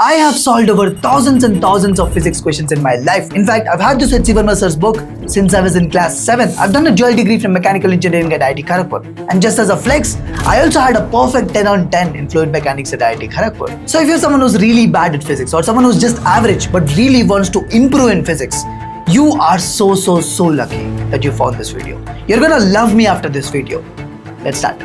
I have solved over thousands and thousands of physics questions in my life. In fact, I've had this H.C. Verma sir's book since I was in class 7. I've done a dual degree from mechanical engineering at IIT Kharagpur. And just as a flex, I also had a perfect 10 on 10 in fluid mechanics at IIT Kharagpur. So if you're someone who's really bad at physics or someone who's just average but really wants to improve in physics, you are so lucky that you found this video. You're gonna love me after this video. Let's start.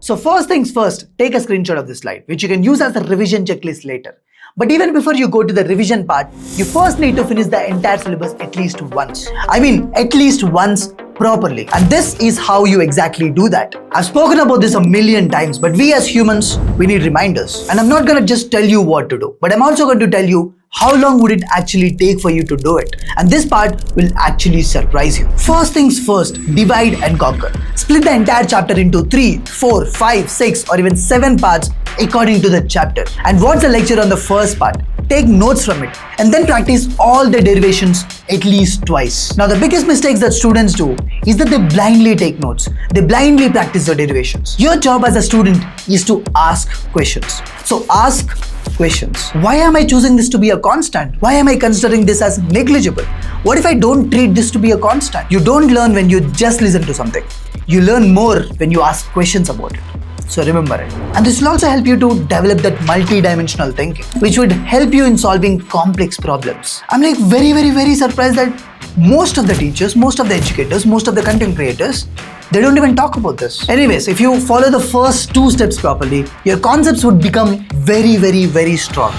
So first things first, take a screenshot of this slide, which you can use as a revision checklist later. But even before you go to the revision part, you first need to finish the entire syllabus at least once. I mean, at least once properly. And this is how you exactly do that. I've spoken about this a million times, but we as humans, we need reminders. And I'm not gonna just tell you what to do, but I'm also going to tell you how long would it actually take for you to do it? And this part will actually surprise you. First things first, divide and conquer. Split the entire chapter into 3, 4, 5, 6 or even 7 parts according to the chapter. And watch the lecture on the first part. Take notes from it and then practice all the derivations at least twice. Now the biggest mistakes that students do is that they blindly take notes. They blindly practice the derivations. Your job as a student is to ask questions. So ask questions. Why am I choosing this to be a constant? Why am I considering this as negligible? What if I don't treat this to be a constant? You don't learn when you just listen to something. You learn more when you ask questions about it. So remember it. And this will also help you to develop that multi-dimensional thinking, which would help you in solving complex problems. I'm like very surprised that most of the teachers, most of the educators, most of the content creators, they don't even talk about this. Anyways, if you follow the first 2 steps properly, your concepts would become very strong.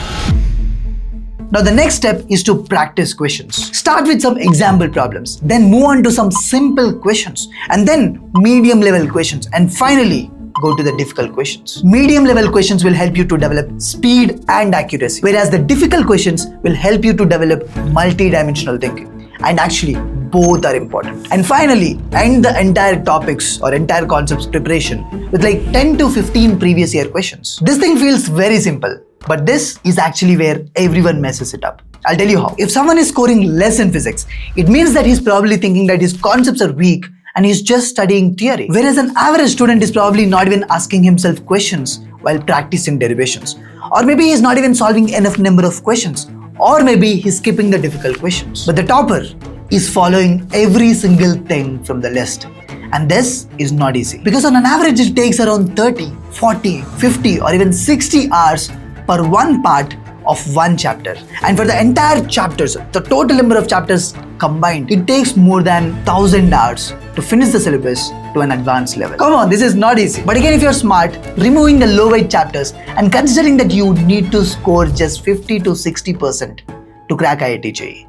Now the next step is to practice questions. Start with some example problems, then move on to some simple questions, and then medium level questions, and finally go to the difficult questions. Medium level questions will help you to develop speed and accuracy, whereas the difficult questions will help you to develop multi-dimensional thinking. And actually, both are important. And finally, end the entire topics or entire concepts preparation with like 10 to 15 previous year questions. This thing feels very simple, but this is actually where everyone messes it up. I'll tell you how. If someone is scoring less in physics, it means that he's probably thinking that his concepts are weak and he's just studying theory. Whereas an average student is probably not even asking himself questions while practicing derivations. Or maybe he's not even solving enough number of questions. Or maybe he's skipping the difficult questions. But the topper is following every single thing from the list. And this is not easy. Because on an average, it takes around 30, 40, 50 or even 60 hours per one part of one chapter. And for the entire chapters, the total number of chapters combined, it takes more than 1000 hours to finish the syllabus to an advanced level. Come on, this is not easy. But again, if you're smart, removing the low weight chapters and considering that you need to score just 50 to 60% to crack IIT JEE,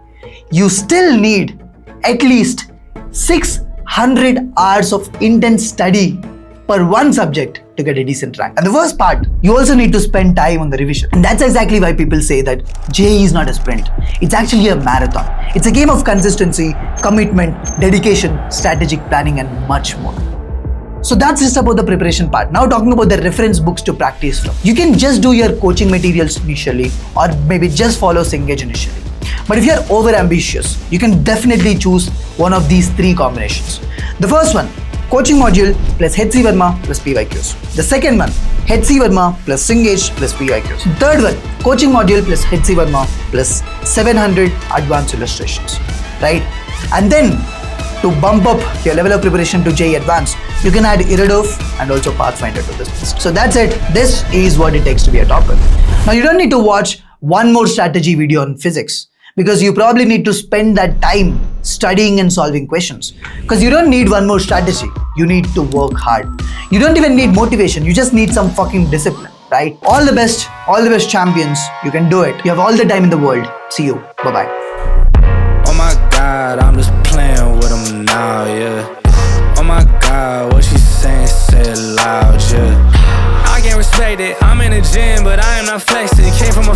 you still need at least 600 hours of intense study per one subject to get a decent rank. And the worst part, you also need to spend time on the revision. And that's exactly why people say that JEE is not a sprint. It's actually a marathon. It's a game of consistency, commitment, dedication, strategic planning, and much more. So that's just about the preparation part. Now talking about the reference books to practice from. You can just do your coaching materials initially, or maybe just follow Cengage initially. But if you're over ambitious, you can definitely choose one of these 3 combinations. The first one, coaching module plus H.C. Verma plus PYQs. The second one, H.C. Verma plus Cengage plus PYQs. Third one, coaching module plus H.C. Verma plus 700 advanced illustrations, right? And then to bump up your level of preparation to JEE Advanced, you can add Iridoff and also Pathfinder to this list. So that's it. This is what it takes to be a topper. Now you don't need to watch one more strategy video on physics, because you probably need to spend that time studying and solving questions. Because you don't need one more strategy, you need to work hard. You don't even need motivation, you just need some fucking discipline, right? All the best champions, you can do it. You have all the time in the world. See you, bye-bye. Oh my God, I'm just playing with them now, yeah.